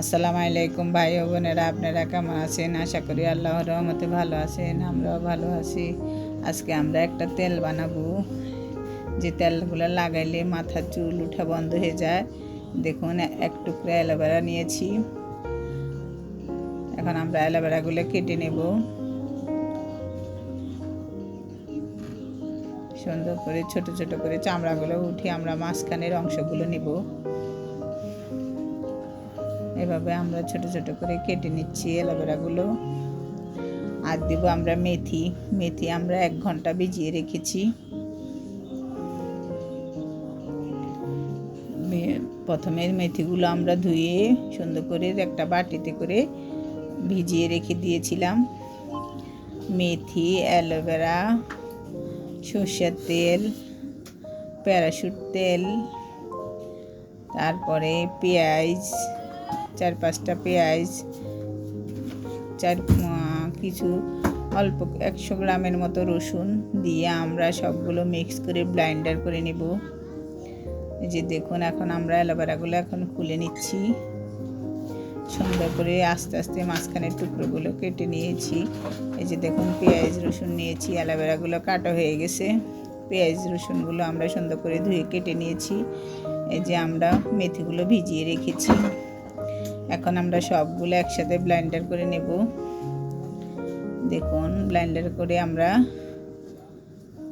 আসসালামু আলাইকুম ভাই ও বোনেরা, আপনারা কেমন আছেন? আশা করি আল্লাহর রহমতে ভালো আছেন, আমরাও ভালো আছি। আজকে আমরা একটা তেল বানাবো, যে তেলগুলো লাগাইলে মাথার চুল উঠা বন্ধ হয়ে যায়। দেখুন, এক টুকরা অ্যালোভেরা নিয়েছি। এখন আমরা অ্যালোভেরাগুলো কেটে নেব সুন্দর করে, ছোট ছোট করে চামড়াগুলো উঠে আমরা মাঝখানের অংশগুলো নেব। এভাবে আমরা ছোট ছোট করে কেটে নিচ্ছি অ্যালোভেরাগুলো। আর দেব আমরা মেথি আমরা 1 ঘন্টা ভিজিয়ে রেখেছি। প্রথমে মেথিগুলো আমরা ধুয়ে সুন্দর করে একটা বাটিতে করে ভিজিয়ে রেখে দিয়েছিলাম। মেথি, অ্যালোভেরা, সর্ষের তেল, প্যারাশুট তেল, তারপরে পেঁয়াজ, 4-5টা পেঁয়াজ, কিছু অল্প 100 গ্রামের মতো রসুন দিয়ে আমরা সবগুলো মিক্স করে ব্লেন্ডার করে নেব। এই যে দেখুন, এখন আমরা অ্যালোভেরাগুলো এখন খুলে নিচ্ছি সুন্দর করে, আস্তে আস্তে মাঝখানের টুকরোগুলো কেটে নিয়েছি। এই যে দেখুন, পেঁয়াজ রসুন নিয়েছি, অ্যালোভেরাগুলো কাটা হয়ে গেছে। পেঁয়াজ রসুনগুলো আমরা সুন্দর করে ধুয়ে কেটে নিয়েছি। এই যে আমরা মেথিগুলো ভিজিয়ে রেখেছি। এখন আমরা সবগুলো একসাথে ব্লেন্ডার করে নেব। দেখুন, ব্লেন্ডার করে আমরা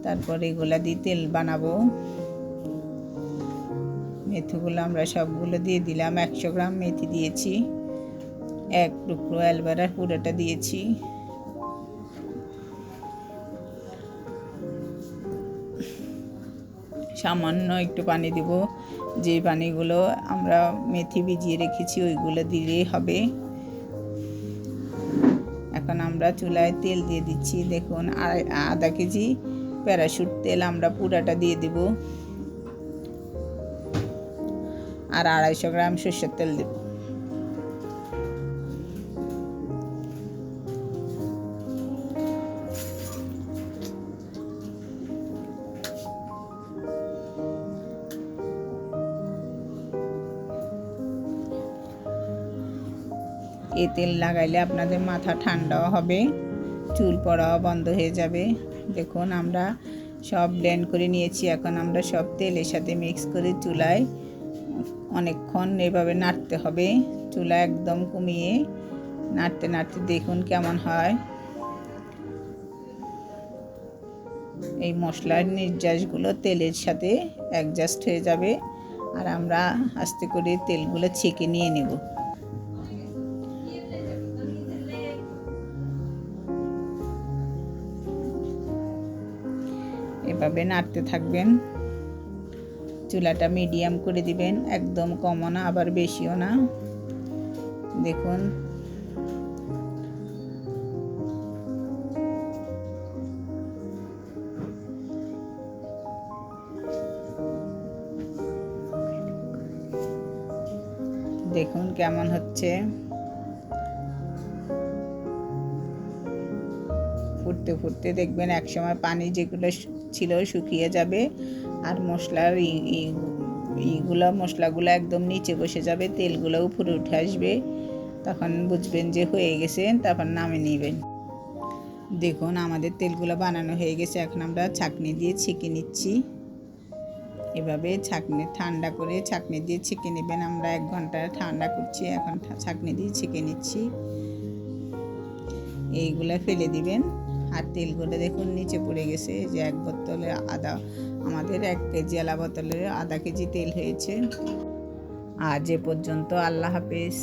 তারপরে এগুলা দিয়ে তেল বানাবো। মেথিগুলো আমরা সবগুলো দিয়ে দিলাম। 100 গ্রাম মেথি দিয়েছি, 1 টুকরো অ্যালোভেরার পুরোটা দিয়েছি। সামান্য একটু পানি দিব, যে পানিগুলো আমরা মেথি ভিজিয়ে রেখেছি ওইগুলো দিলেই হবে। এখন আমরা চুলায় তেল দিয়ে দিচ্ছি। দেখুন, আধা কেজি প্যারাশুট তেল আমরা পুরাটা দিয়ে দিব, আর 250 গ্রাম সর্ষের তেল দেব। এই তেল লাগাইলে আপনাদের মাথা ঠান্ডাও হবে, চুল পড়াও বন্ধ হয়ে যাবে। দেখুন, আমরা সব ব্লেন্ড করে নিয়েছি। এখন আমরা সব তেলের সাথে মিক্স করে চুলায় অনেকক্ষণ এভাবে নাড়তে হবে। চুলা একদম কমিয়ে নাড়তে নাড়তে দেখুন কেমন হয়। এই মশলার নির্যাসগুলো তেলের সাথে অ্যাডজাস্ট হয়ে যাবে, আর আমরা আস্তে করে তেলগুলো ছেঁকে নিয়ে নেব। এভাবে নাড়তে থাকবেন। চুলাটা মিডিয়াম করে দিবেন, একদম কমও না আবার বেশিও না। দেখুন, দেখুন কেমন হচ্ছে। ফুটতে ফুটতে দেখবেন একসময় পানি যেগুলো ছিল শুকিয়ে যাবে, আর মশলাগুলো একদম নিচে বসে যাবে, তেলগুলো উপরে উঠে আসবে। তখন বুঝবেন যে হয়ে গেছে, তারপর নামিয়ে নেবেন। দেখুন, আমাদের তেলগুলো বানানো হয়ে গেছে। এখন আমরা ছাঁকনি দিয়ে ছেঁকে নিচ্ছি। এভাবে ঠান্ডা করে ছাঁকনি দিয়ে ছেঁকে নেবেন। আমরা 1 ঘন্টা ঠান্ডা করছি, এখন ছাঁকনি দিয়ে ছেঁকে নিচ্ছি। এইগুলা ফেলে দিবেন। আর তেলগুলো দেখুন নিচে পড়ে গেছে। যে 1 বোতলে আমাদের 1 কেজি আলা বোতলে আধা কেজি তেল হয়েছে। আজ এ পর্যন্ত। আল্লাহ হাফেজ।